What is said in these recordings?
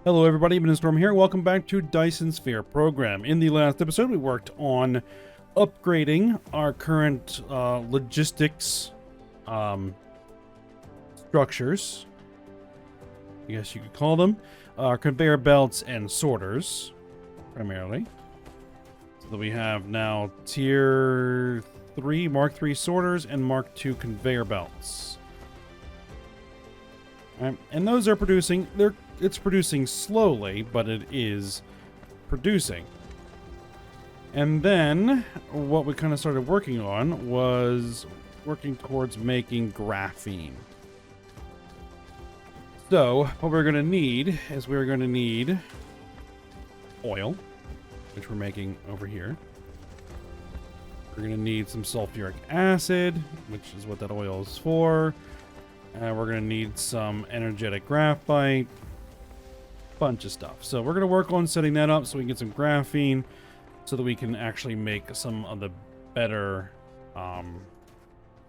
Hello everybody, Storm here. Welcome back to Dyson Sphere Program. In the last episode, we worked on upgrading our current logistics structures. I guess you could call them. Conveyor belts and sorters, primarily. So that we have now Tier 3, Mark 3 sorters and Mark 2 conveyor belts. And those are producing, it's producing slowly, but it is producing. And then what we kind of started working on was working towards making graphene. So what we're going to need is we're going to need oil, which we're making over here. We're going to need some sulfuric acid, which is what that oil is for. We're going to need some energetic graphite. Bunch of stuff. So we're going to work on setting that up so we can get some graphene so that we can actually make some of the better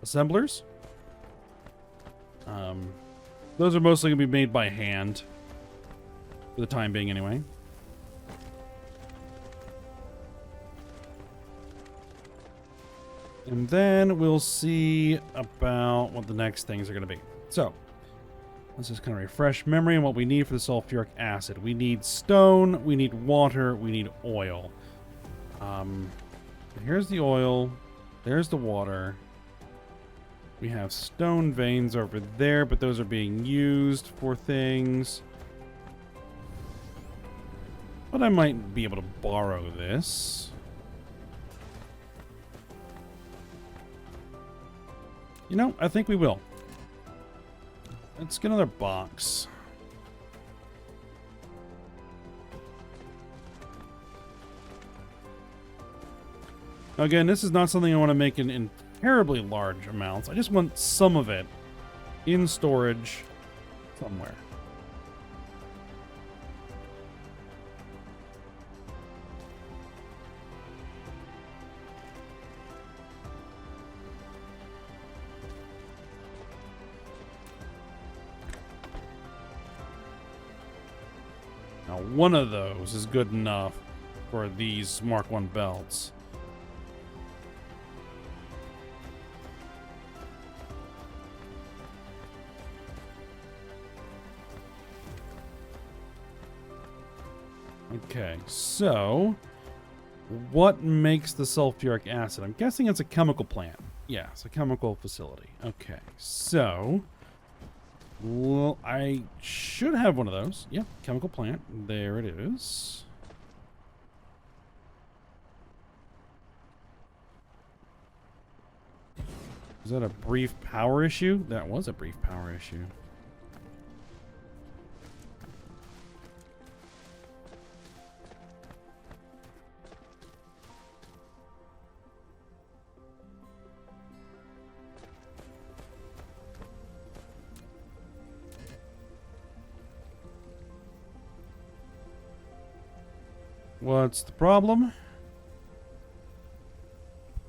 assemblers. Those are mostly going to be made by hand for the time being anyway. And then we'll see about what the next things are going to be. So, let's just kind of refresh memory on what we need for the sulfuric acid. We need stone, we need water, we need oil. Here's the oil, there's the water. We have stone veins over there, but those are being used for things. But I might be able to borrow this. You know, I think we will. Let's get another box. Again, this is not something I want to make in terribly large amounts. I just want some of it in storage somewhere. Now, one of those is good enough for these Mark 1 belts. Okay, so what makes the sulfuric acid? I'm guessing it's a chemical plant. Yeah, it's a chemical facility. Okay, so well, I should have one of those. Yep, chemical plant. There it is. Is that a brief power issue? That was a brief power issue. What's the problem?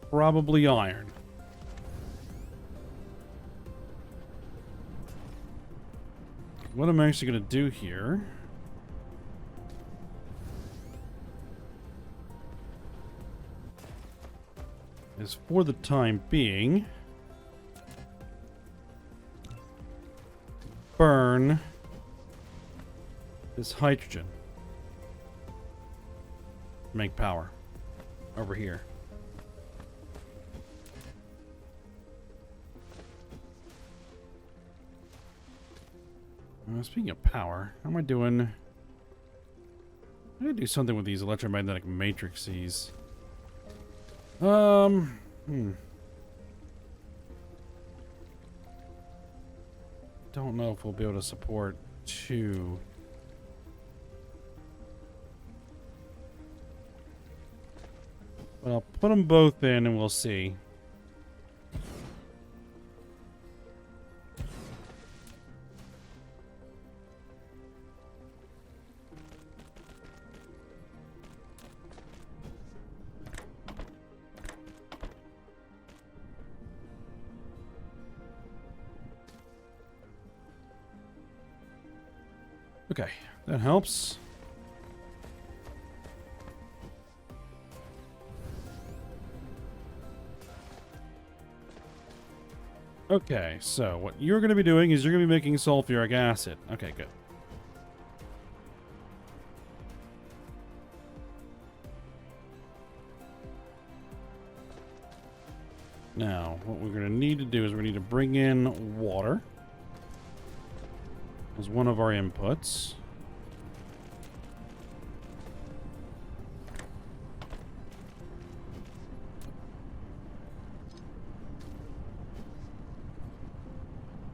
Probably iron. What I'm actually going to do here is, for the time being, burn this hydrogen. Make power over here. Speaking of power, how am I doing? I'm gonna do something with these electromagnetic matrices. Don't know if we'll be able to support two. But I'll put them both in and we'll see. Okay, that helps. Okay, so what you're going to be doing is you're going to be making sulfuric acid. Okay, good. Now, what we're going to need to do is we need to bring in water as one of our inputs.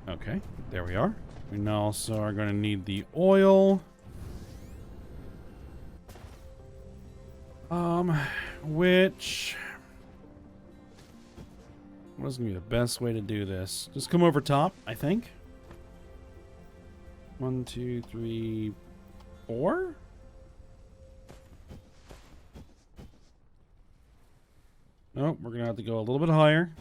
Okay, there we are. We now also are going to need the oil. Which... what is going to be the best way to do this? Just come over top, I think. 1, 2, 3, 4? Nope, we're going to have to go a little bit higher.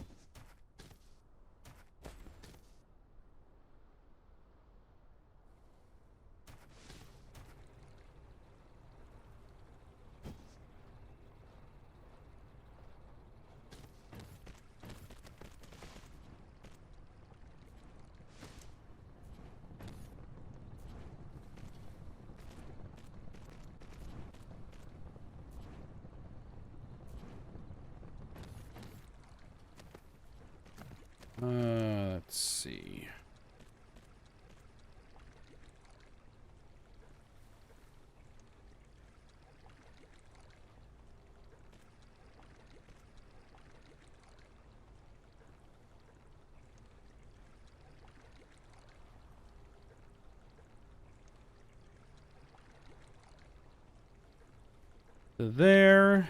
Let's see. There.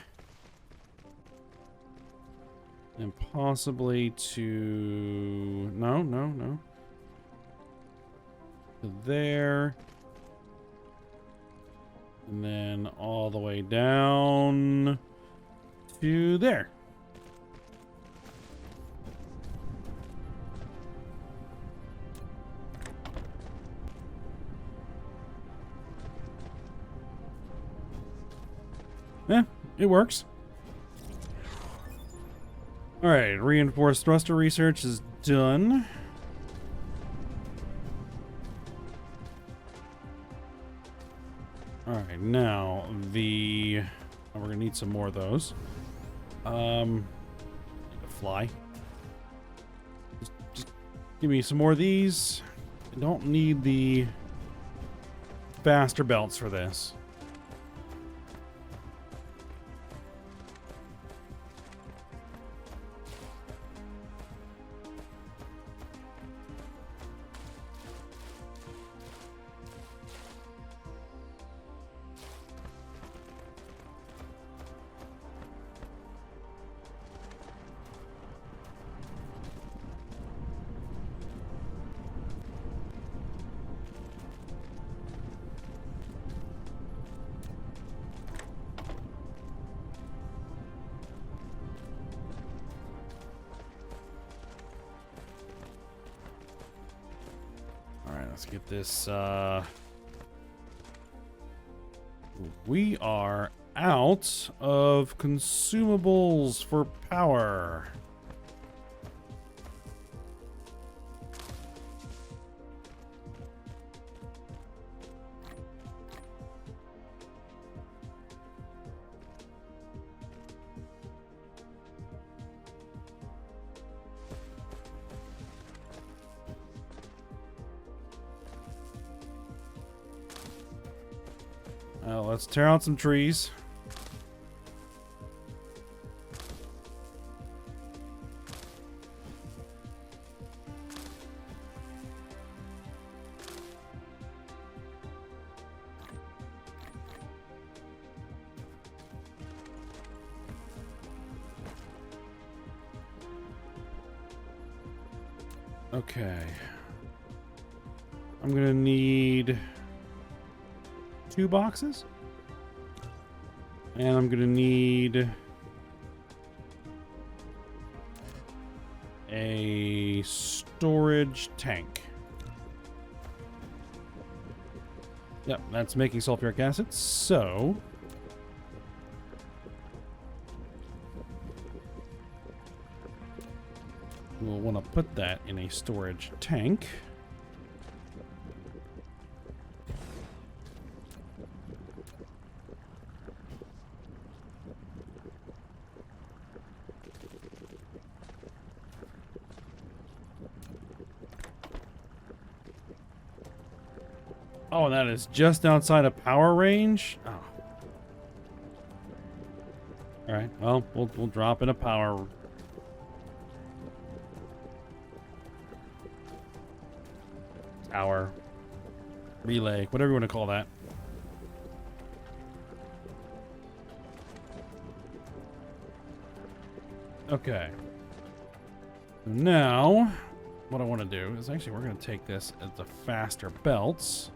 And possibly to... No. To there. And then all the way down to there. Yeah, it works. Alright, reinforced thruster research is done. Alright, now the... oh, we're gonna need some more of those. Need to fly. Just give me some more of these. I don't need the faster belts for this. Let's get this, we are out of consumables for power. Let's tear out some trees. Okay. I'm gonna need 2 boxes. And I'm gonna need a storage tank. Yep, that's making sulfuric acid. So we'll want to put that in a storage tank. Oh, that is just outside of power range? Oh. Alright, well, we'll drop in a power tower, relay, whatever you want to call that. Okay. Now, what I want to do is actually we're going to take this as the faster belts.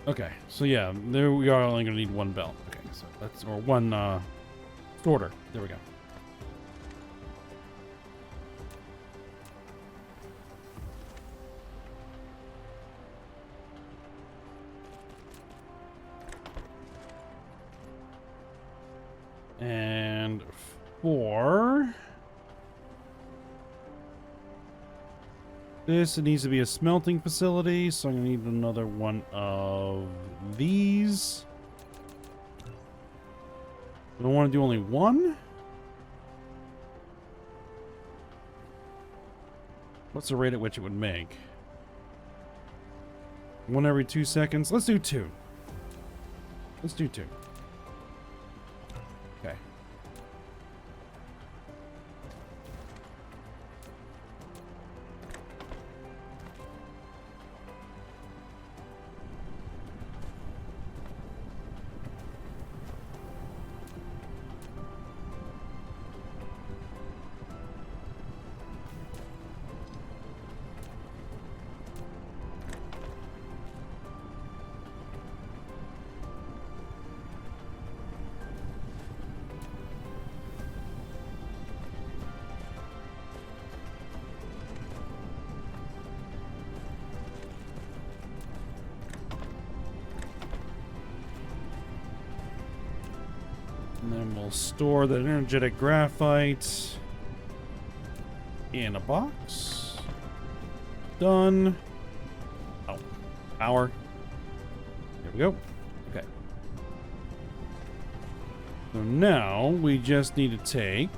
Okay, so yeah, there we are only going to need one belt. Okay, so that's, or one sorter. There we go. And for this, it needs to be a smelting facility, so I'm going to need another one of these. Do I want to do only one? What's the rate at which it would make? One every 2 seconds? Let's do two. Let's do two. Okay. And then we'll store the energetic graphite in a box. Done. Oh, power. There we go. Okay. So now we just need to take...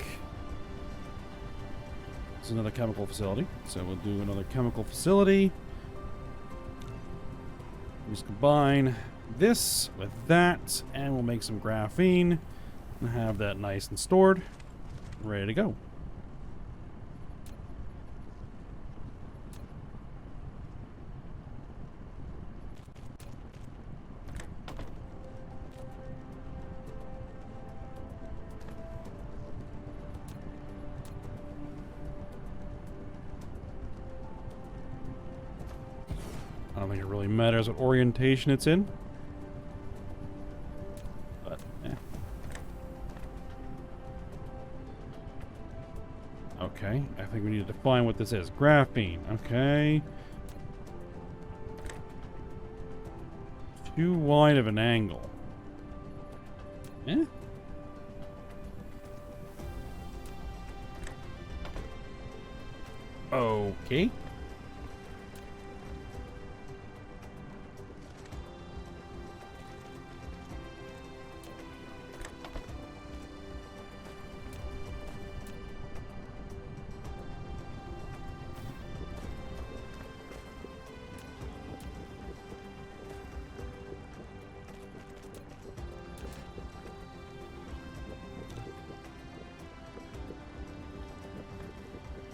This is another chemical facility. So we'll do another chemical facility. Just combine this with that, and we'll make some graphene. And have that nice and stored, ready to go. I don't think it really matters what orientation it's in. Okay, I think we need to define what this is. Graphene, okay. Too wide of an angle. Eh? Okay.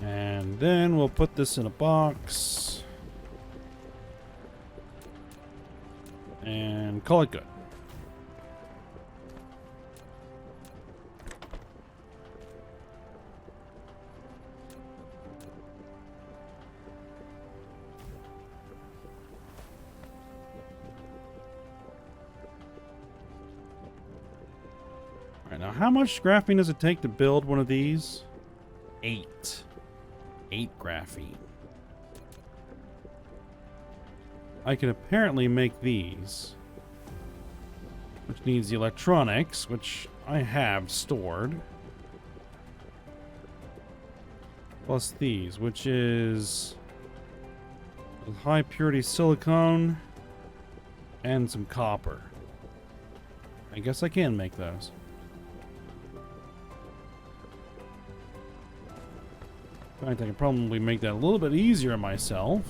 And then we'll put this in a box and call it good. Now, how much graphene does it take to build one of these? 8. 8 graphene. I can apparently make these, which needs the electronics, which I have stored. Plus these, which is high purity silicone and some copper. I guess I can make those. In fact, I can probably make that a little bit easier myself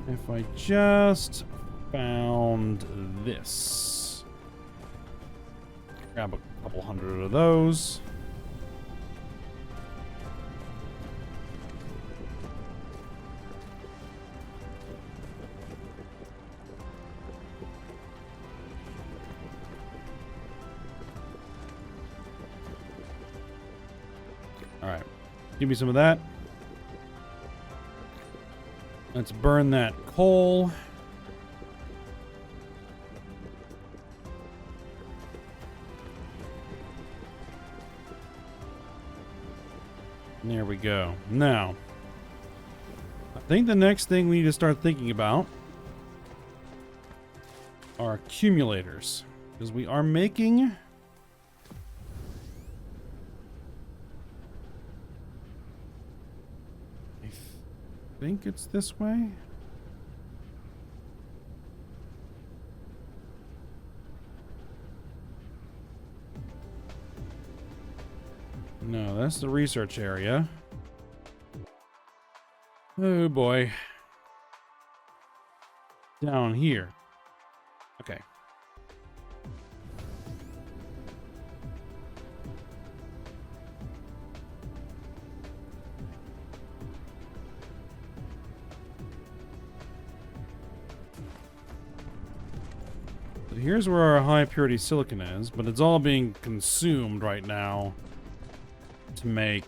if I just found this. Grab a couple hundred of those. Alright. Give me some of that. Let's burn that coal. There we go. Now, I think the next thing we need to start thinking about are accumulators. Because we are making... I think it's this way. No, that's the research area. Oh boy. Down here. Okay. Here's where our high purity silicon is, but it's all being consumed right now to make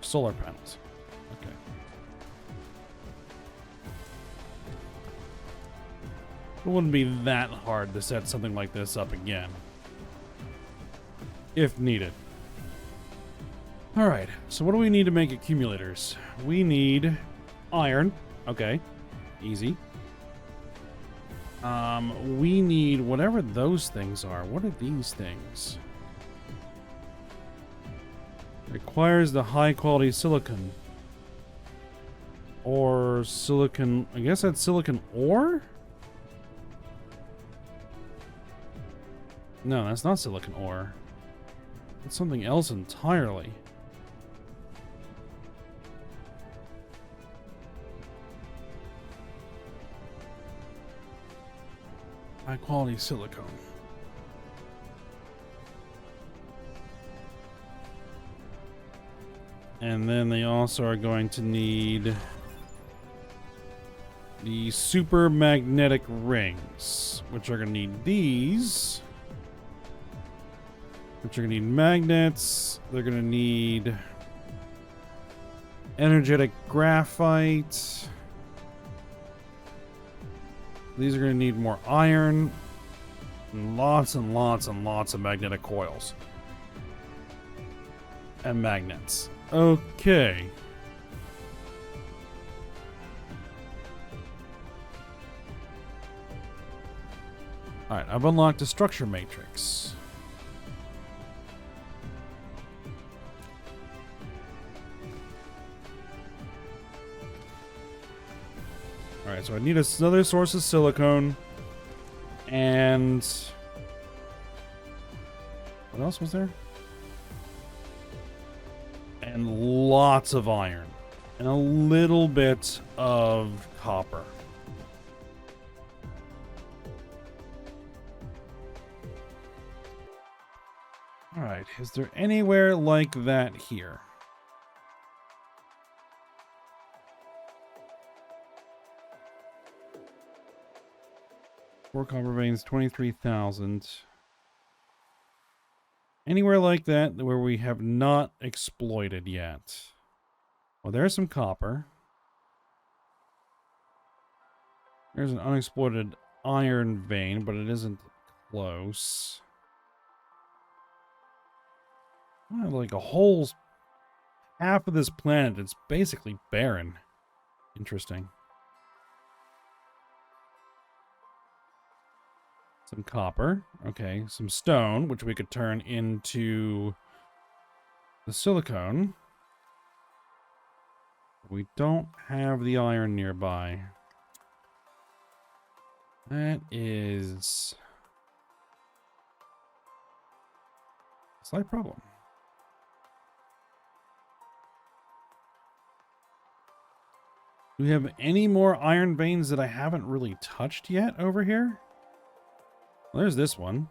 solar panels. Okay. It wouldn't be that hard to set something like this up again, if needed. Alright, so what do we need to make accumulators? We need iron. Okay. Easy. We need whatever those things are. What are these things? Requires the high quality silicon. Or silicon... I guess that's silicon ore? No, that's not silicon ore. It's something else entirely. High quality silicone. And then they also are going to need the super magnetic rings, which are going to need these, which are going to need magnets. They're going to need energetic graphite. These are going to need more iron. And lots and lots and lots of magnetic coils. And magnets. Okay. Alright, I've unlocked a structure matrix. Alright, so I need another source of silicone. And... what else was there? And lots of iron. And a little bit of copper. Alright, is there anywhere like that here? Four copper veins, 23,000. Anywhere like that where we have not exploited yet? Well, there's some copper. There's an unexploited iron vein, but it isn't close. Like a whole half of this planet, it's basically barren. Interesting. Some copper. Okay, some stone, which we could turn into the silicone. We don't have the iron nearby. That is a slight problem. Do we have any more iron veins that I haven't really touched yet over here? Well, there's this one.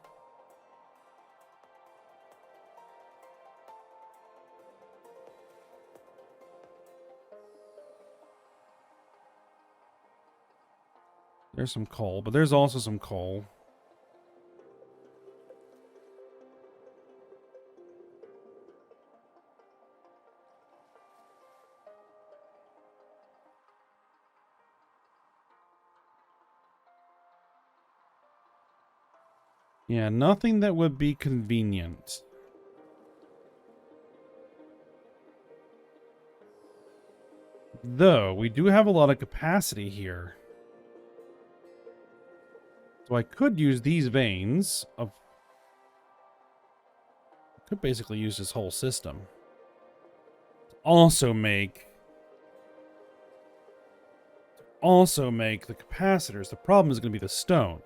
There's some coal, but there's also some coal. Yeah, nothing that would be convenient. Though, we do have a lot of capacity here. So I could use these veins of... I could basically use this whole system. Also make the capacitors. The problem is going to be the stone.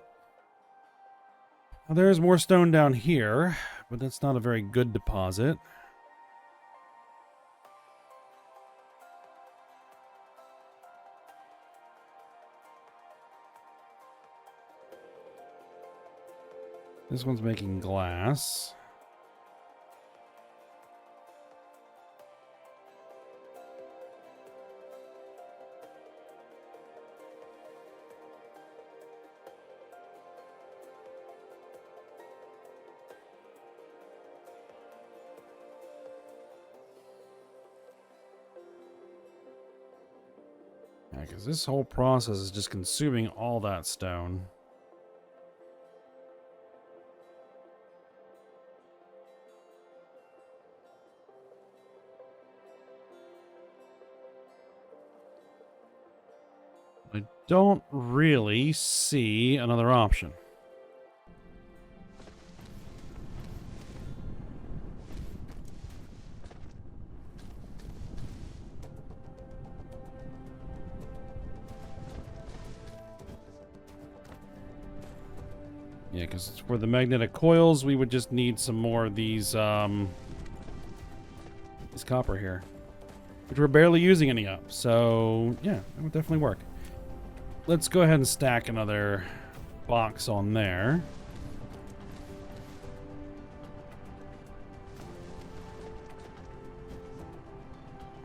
Now, there's more stone down here, but that's not a very good deposit. This one's making glass. Yeah, because this whole process is just consuming all that stone. I don't really see another option. Yeah, because for the magnetic coils, we would just need some more of these copper here, which we're barely using any of. So, yeah, that would definitely work. Let's go ahead and stack another box on there.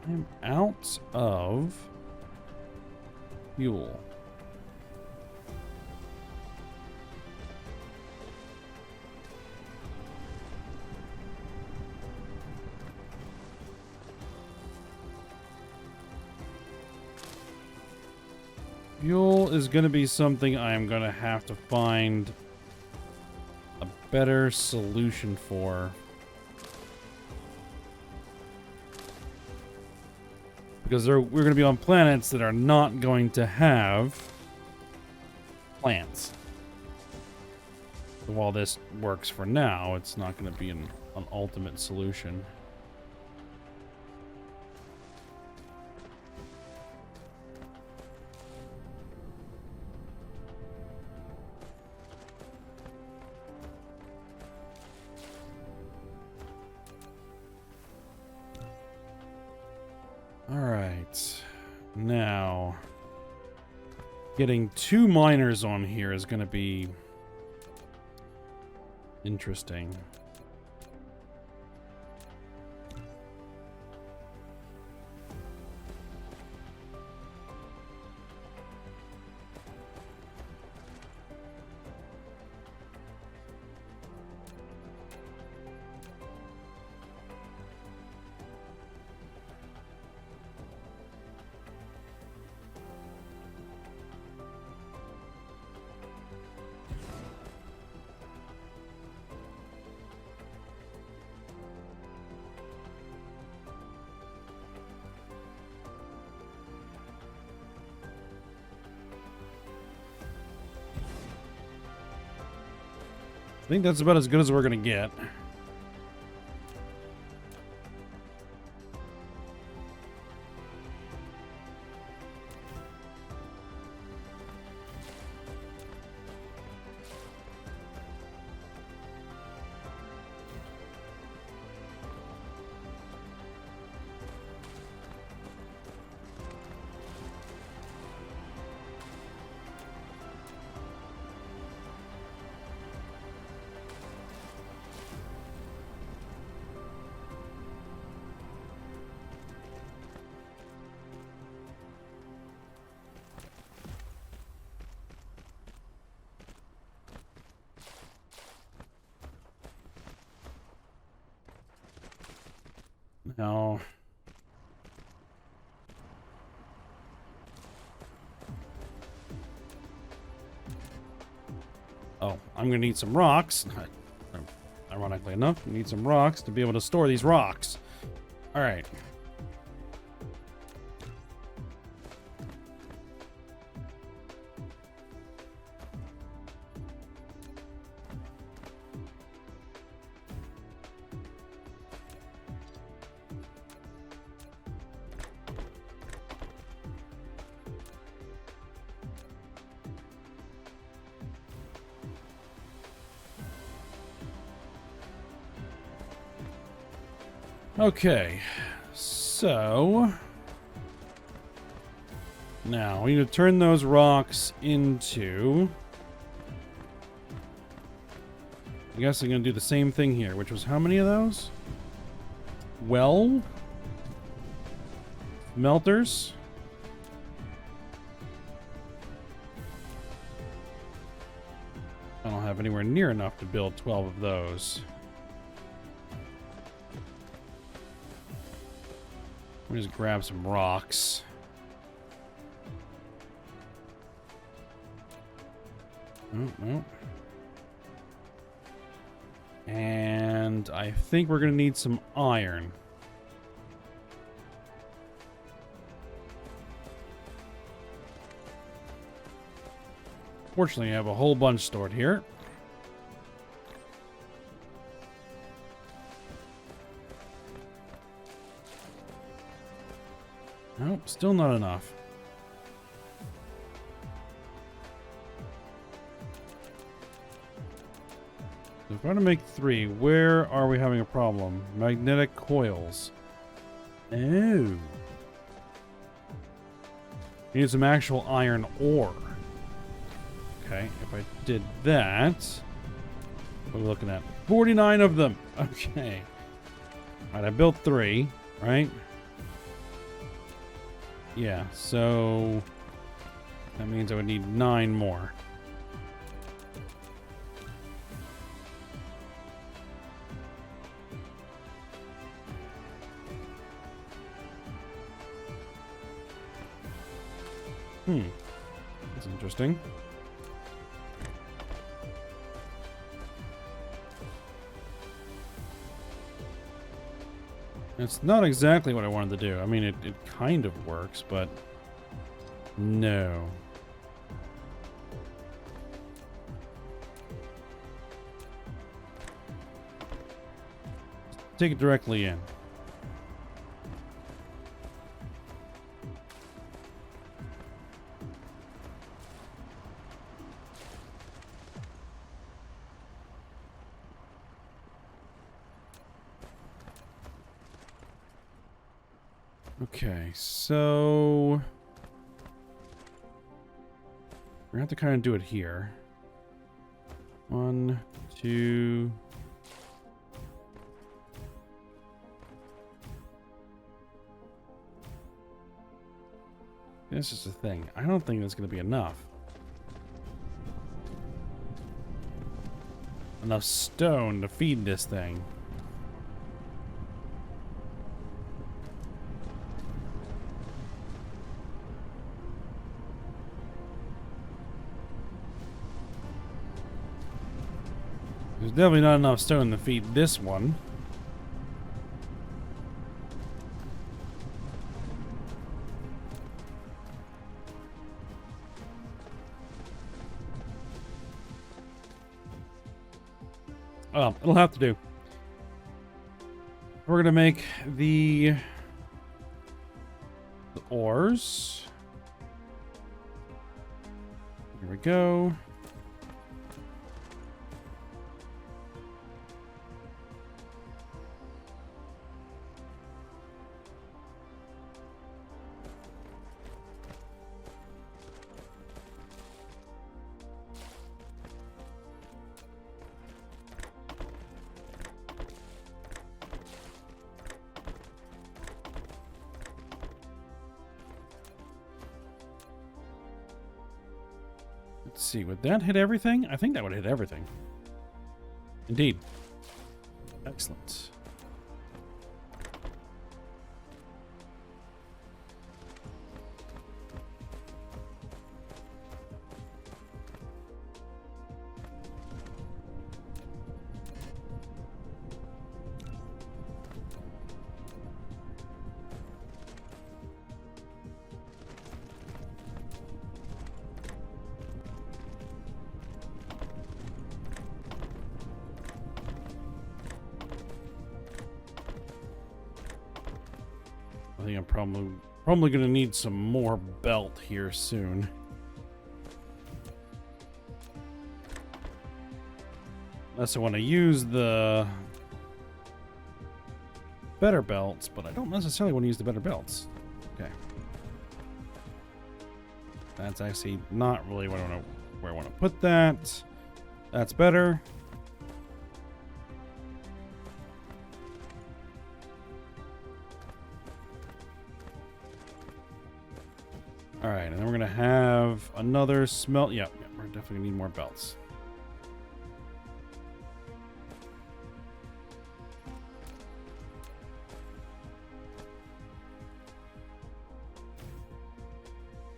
I'm out of fuel. Fuel is going to be something I'm going to have to find a better solution for. Because we're going to be on planets that are not going to have plants. So while this works for now, it's not going to be an ultimate solution. Alright, now getting 2 miners on here is going to be interesting. think that's about as good as we're gonna get. No. Oh, I'm gonna need some rocks. Ironically enough, we need some rocks to be able to store these rocks. All right. Okay, so now we need to turn those rocks into, I guess I'm going to do the same thing here, which was how many of those? Well, melters. I don't have anywhere near enough to build 12 of those. Let me just grab some rocks. Oh, no. And I think we're going to need some iron. Fortunately, I have a whole bunch stored here. Nope, still not enough. So if I want to make 3, where are we having a problem? Magnetic coils. Oh. We need some actual iron ore. Okay, if I did that, what are we looking at? 49 of them. Okay. Alright, I built 3, right? Yeah, so that means I would need 9 more. That's interesting. It's not exactly what I wanted to do. I mean, it kind of works, but no. Take it directly in. Okay, so we're gonna have to kind of do it here. 1, 2. This is the thing. I don't think that's gonna be enough. Enough stone to feed this thing. There's definitely not enough stone to feed this one. Well, it'll have to do. We're going to make the ores. Here we go. Let's see, would that hit everything? I think that would hit everything. Indeed. Excellent. I think I'm probably going to need some more belt here soon. Unless I want to use the better belts, but I don't necessarily want to use the better belts. Okay. That's actually not really where I want to put that. That's better. All right, and then we're going to have another smelt. Yeah, we're definitely going to need more belts.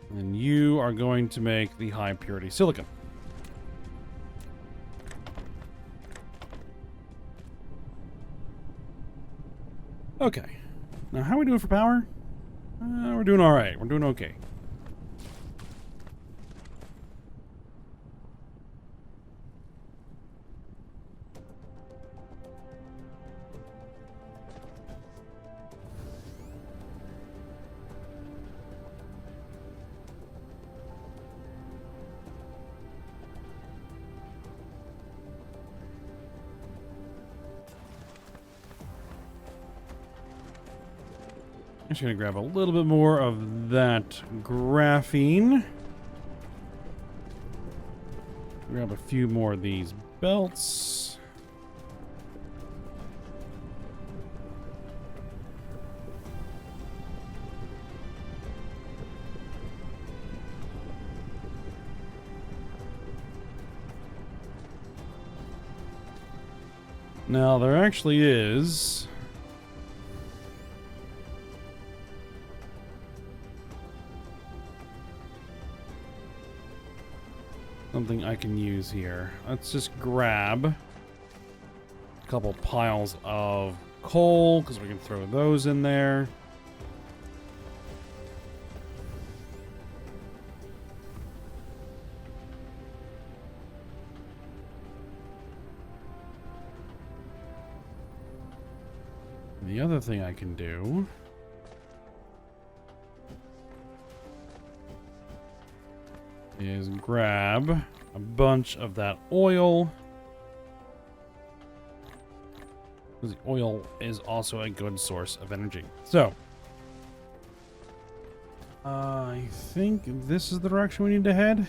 And you are going to make the high purity silicon. Okay. Now, how are we doing for power? We're doing all right. We're doing okay. I'm just going to grab a little bit more of that graphene. Grab a few more of these belts. Now, there actually is something I can use here. Let's just grab a couple piles of coal, because we can throw those in there. The other thing I can do is grab a bunch of that oil, because the oil is also a good source of energy. So I think this is the direction we need to head.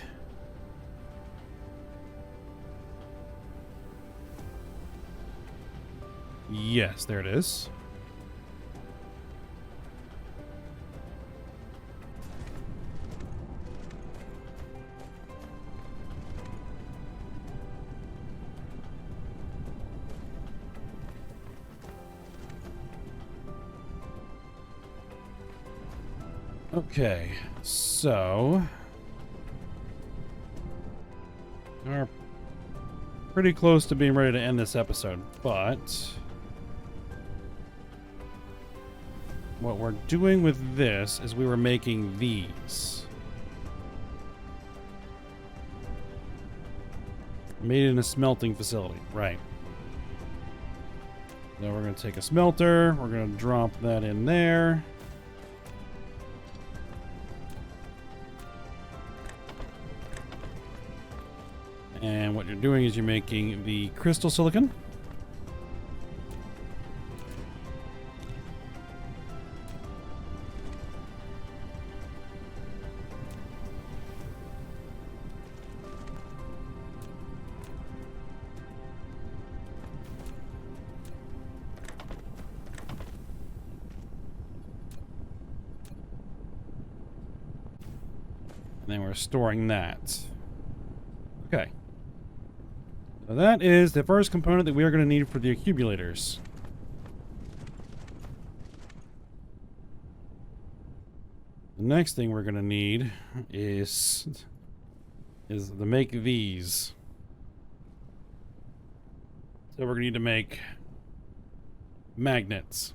Yes, there it is. Okay, so we're pretty close to being ready to end this episode, but what we're doing with this is we were making these. Made in a smelting facility, right. So we're going to take a smelter. We're going to drop that in there. And what you're doing is you're making the crystal silicon. And then we're storing that. Okay. So that is the first component that we are going to need for the accumulators. The next thing we're going to need is to make these. So we're going to need to make magnets.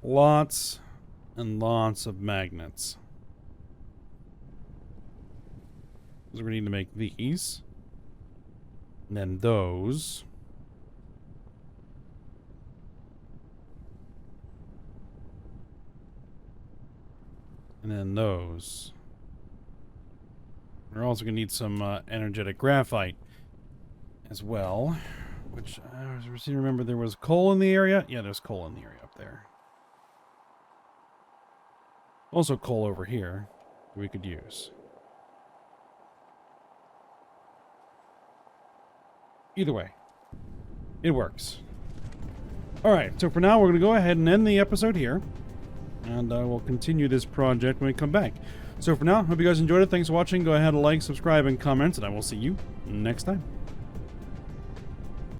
Lots and lots of magnets. So we're going to need to make these. And then those. And then those. We're also going to need some energetic graphite as well. Which, I seem to remember there was coal in the area. Yeah, there's coal in the area up there. Also coal over here that we could use. Either way, it works. Alright, so for now we're going to go ahead and end the episode here. And we'll continue this project when we come back. So for now, hope you guys enjoyed it. Thanks for watching. Go ahead and like, subscribe, and comment. And I will see you next time.